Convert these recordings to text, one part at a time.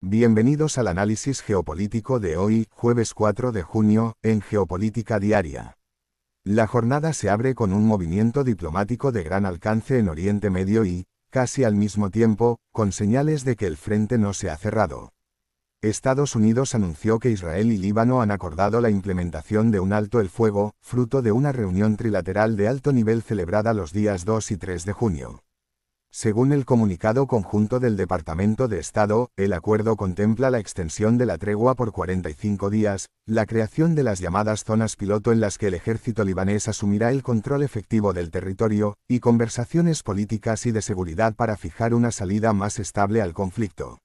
Bienvenidos al análisis geopolítico de hoy, jueves 4 de junio, en Geopolítica Diaria. La jornada se abre con un movimiento diplomático de gran alcance en Oriente Medio y, casi al mismo tiempo, con señales de que el frente no se ha cerrado. Estados Unidos anunció que Israel y Líbano han acordado la implementación de un alto el fuego, fruto de una reunión trilateral de alto nivel celebrada los días 2 y 3 de junio. Según el comunicado conjunto del Departamento de Estado, el acuerdo contempla la extensión de la tregua por 45 días, la creación de las llamadas zonas piloto en las que el ejército libanés asumirá el control efectivo del territorio, y conversaciones políticas y de seguridad para fijar una salida más estable al conflicto.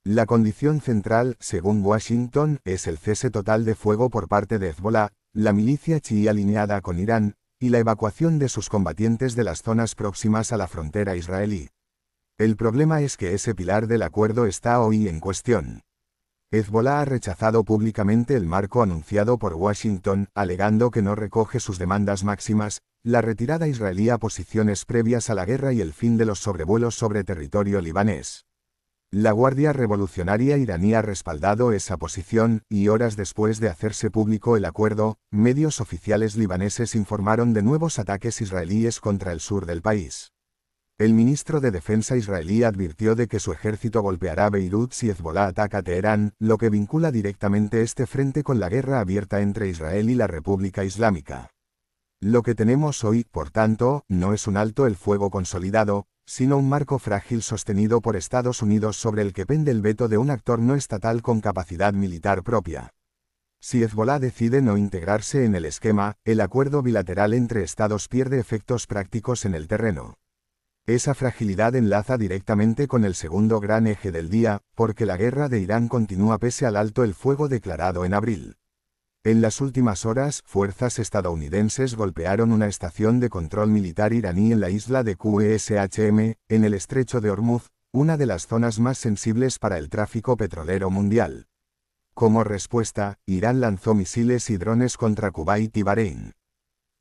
La condición central, según Washington, es el cese total de fuego por parte de Hezbollah, la milicia chií alineada con Irán, y la evacuación de sus combatientes de las zonas próximas a la frontera israelí. El problema es que ese pilar del acuerdo está hoy en cuestión. Hezbollah ha rechazado públicamente el marco anunciado por Washington, alegando que no recoge sus demandas máximas, la retirada israelí a posiciones previas a la guerra y el fin de los sobrevuelos sobre territorio libanés. La Guardia Revolucionaria iraní ha respaldado esa posición, y horas después de hacerse público el acuerdo, medios oficiales libaneses informaron de nuevos ataques israelíes contra el sur del país. El ministro de Defensa israelí advirtió de que su ejército golpeará Beirut si Hezbollah ataca Teherán, lo que vincula directamente este frente con la guerra abierta entre Israel y la República Islámica. Lo que tenemos hoy, por tanto, no es un alto el fuego consolidado, sino un marco frágil sostenido por Estados Unidos sobre el que pende el veto de un actor no estatal con capacidad militar propia. Si Hezbollah decide no integrarse en el esquema, el acuerdo bilateral entre Estados pierde efectos prácticos en el terreno. Esa fragilidad enlaza directamente con el segundo gran eje del día, porque la guerra de Irán continúa pese al alto el fuego declarado en abril. En las últimas horas, fuerzas estadounidenses golpearon una estación de control militar iraní en la isla de Qeshm, en el estrecho de Hormuz, una de las zonas más sensibles para el tráfico petrolero mundial. Como respuesta, Irán lanzó misiles y drones contra Kuwait y Bahrein.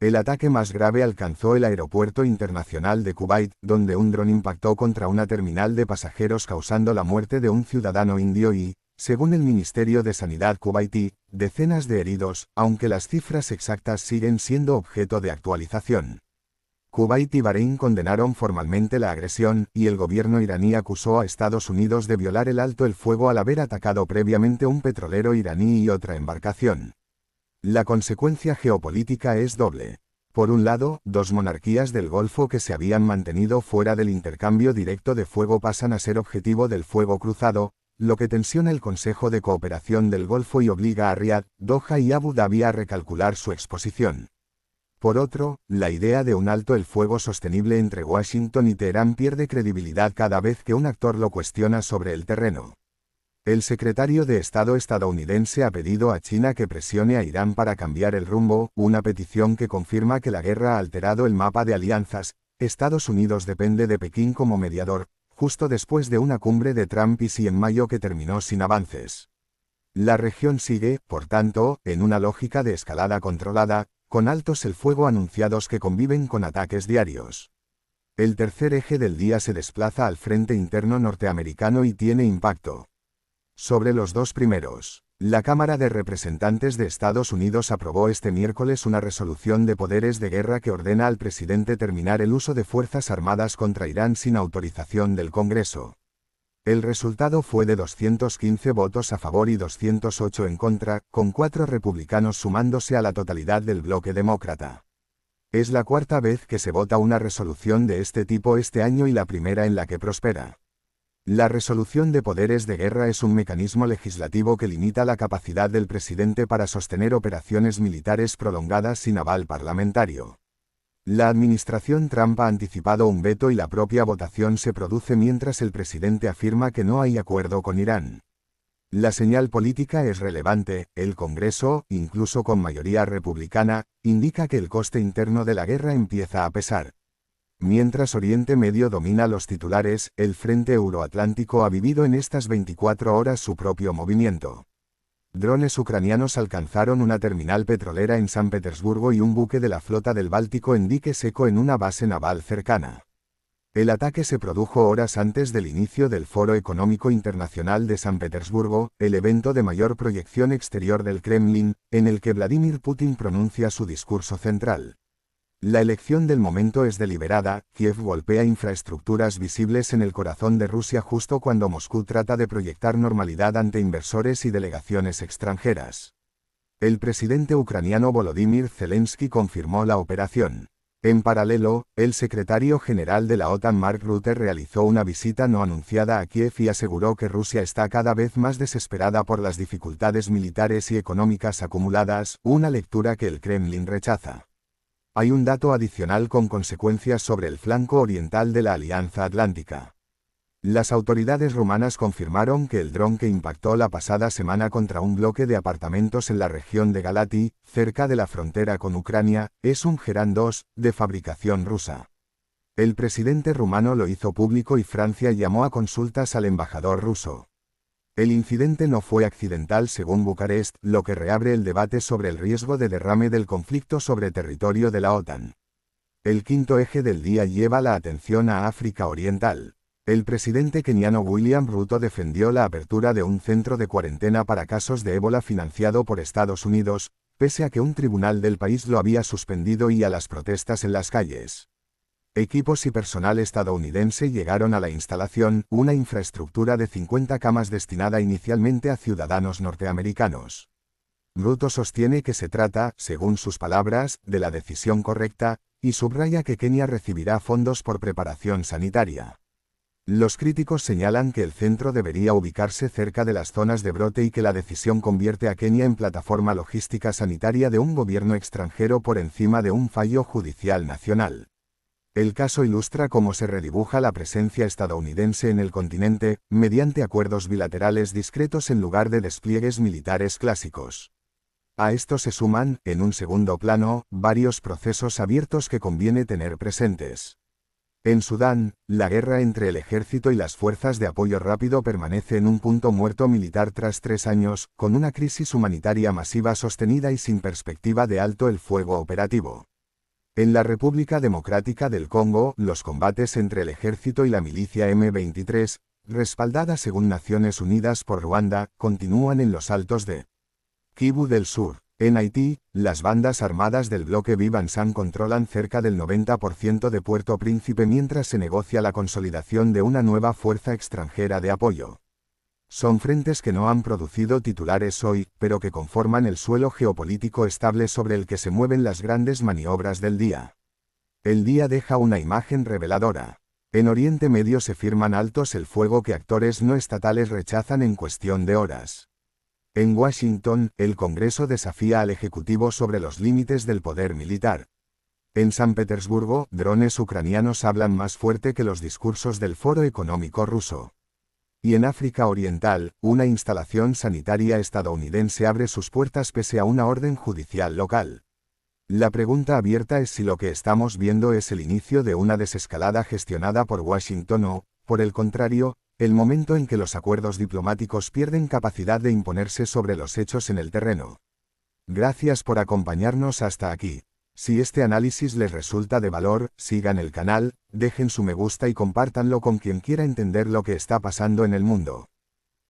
El ataque más grave alcanzó el aeropuerto internacional de Kuwait, donde un dron impactó contra una terminal de pasajeros causando la muerte de un ciudadano indio y, según el Ministerio de Sanidad kuwaití, decenas de heridos, aunque las cifras exactas siguen siendo objeto de actualización. Kuwait y Bahrein condenaron formalmente la agresión, y el gobierno iraní acusó a Estados Unidos de violar el alto el fuego al haber atacado previamente un petrolero iraní y otra embarcación. La consecuencia geopolítica es doble. Por un lado, dos monarquías del Golfo que se habían mantenido fuera del intercambio directo de fuego pasan a ser objetivo del fuego cruzado, lo que tensiona el Consejo de Cooperación del Golfo y obliga a Riad, Doha y Abu Dhabi a recalcular su exposición. Por otro, la idea de un alto el fuego sostenible entre Washington y Teherán pierde credibilidad cada vez que un actor lo cuestiona sobre el terreno. El secretario de Estado estadounidense ha pedido a China que presione a Irán para cambiar el rumbo, una petición que confirma que la guerra ha alterado el mapa de alianzas. Estados Unidos depende de Pekín como mediador, justo después de una cumbre de Trump y Xi en mayo que terminó sin avances. La región sigue, por tanto, en una lógica de escalada controlada, con altos el fuego anunciados que conviven con ataques diarios. El tercer eje del día se desplaza al frente interno norteamericano y tiene impacto sobre los dos primeros. La Cámara de Representantes de Estados Unidos aprobó este miércoles una resolución de poderes de guerra que ordena al presidente terminar el uso de fuerzas armadas contra Irán sin autorización del Congreso. El resultado fue de 215 votos a favor y 208 en contra, con 4 republicanos sumándose a la totalidad del bloque demócrata. Es la cuarta vez que se vota una resolución de este tipo este año y la primera en la que prospera. La resolución de poderes de guerra es un mecanismo legislativo que limita la capacidad del presidente para sostener operaciones militares prolongadas sin aval parlamentario. La administración Trump ha anticipado un veto y la propia votación se produce mientras el presidente afirma que no hay acuerdo con Irán. La señal política es relevante, el Congreso, incluso con mayoría republicana, indica que el coste interno de la guerra empieza a pesar. Mientras Oriente Medio domina los titulares, el frente euroatlántico ha vivido en estas 24 horas su propio movimiento. Drones ucranianos alcanzaron una terminal petrolera en San Petersburgo y un buque de la flota del Báltico en dique seco en una base naval cercana. El ataque se produjo horas antes del inicio del Foro Económico Internacional de San Petersburgo, el evento de mayor proyección exterior del Kremlin, en el que Vladimir Putin pronuncia su discurso central. La elección del momento es deliberada. Kiev golpea infraestructuras visibles en el corazón de Rusia justo cuando Moscú trata de proyectar normalidad ante inversores y delegaciones extranjeras. El presidente ucraniano Volodymyr Zelensky confirmó la operación. En paralelo, el secretario general de la OTAN Mark Rutte realizó una visita no anunciada a Kiev y aseguró que Rusia está cada vez más desesperada por las dificultades militares y económicas acumuladas, una lectura que el Kremlin rechaza. Hay un dato adicional con consecuencias sobre el flanco oriental de la Alianza Atlántica. Las autoridades rumanas confirmaron que el dron que impactó la pasada semana contra un bloque de apartamentos en la región de Galati, cerca de la frontera con Ucrania, es un Geran 2, de fabricación rusa. El presidente rumano lo hizo público y Francia llamó a consultas al embajador ruso. El incidente no fue accidental según Bucarest, lo que reabre el debate sobre el riesgo de derrame del conflicto sobre territorio de la OTAN. El quinto eje del día lleva la atención a África Oriental. El presidente keniano William Ruto defendió la apertura de un centro de cuarentena para casos de ébola financiado por Estados Unidos, pese a que un tribunal del país lo había suspendido y a las protestas en las calles. Equipos y personal estadounidense llegaron a la instalación, una infraestructura de 50 camas destinada inicialmente a ciudadanos norteamericanos. Ruto sostiene que se trata, según sus palabras, de la decisión correcta, y subraya que Kenia recibirá fondos por preparación sanitaria. Los críticos señalan que el centro debería ubicarse cerca de las zonas de brote y que la decisión convierte a Kenia en plataforma logística sanitaria de un gobierno extranjero por encima de un fallo judicial nacional. El caso ilustra cómo se redibuja la presencia estadounidense en el continente, mediante acuerdos bilaterales discretos en lugar de despliegues militares clásicos. A esto se suman, en un segundo plano, varios procesos abiertos que conviene tener presentes. En Sudán, la guerra entre el ejército y las fuerzas de apoyo rápido permanece en un punto muerto militar tras 3 años, con una crisis humanitaria masiva sostenida y sin perspectiva de alto el fuego operativo. En la República Democrática del Congo, los combates entre el ejército y la milicia M23, respaldada según Naciones Unidas por Ruanda, continúan en los altos de Kivu del Sur. En Haití, las bandas armadas del bloque Vivansan controlan cerca del 90% de Puerto Príncipe mientras se negocia la consolidación de una nueva fuerza extranjera de apoyo. Son frentes que no han producido titulares hoy, pero que conforman el suelo geopolítico estable sobre el que se mueven las grandes maniobras del día. El día deja una imagen reveladora. En Oriente Medio se firman altos el fuego que actores no estatales rechazan en cuestión de horas. En Washington, el Congreso desafía al Ejecutivo sobre los límites del poder militar. En San Petersburgo, drones ucranianos hablan más fuerte que los discursos del Foro Económico ruso. Y en África Oriental, una instalación sanitaria estadounidense abre sus puertas pese a una orden judicial local. La pregunta abierta es si lo que estamos viendo es el inicio de una desescalada gestionada por Washington o, por el contrario, el momento en que los acuerdos diplomáticos pierden capacidad de imponerse sobre los hechos en el terreno. Gracias por acompañarnos hasta aquí. Si este análisis les resulta de valor, sigan el canal, dejen su me gusta y compártanlo con quien quiera entender lo que está pasando en el mundo.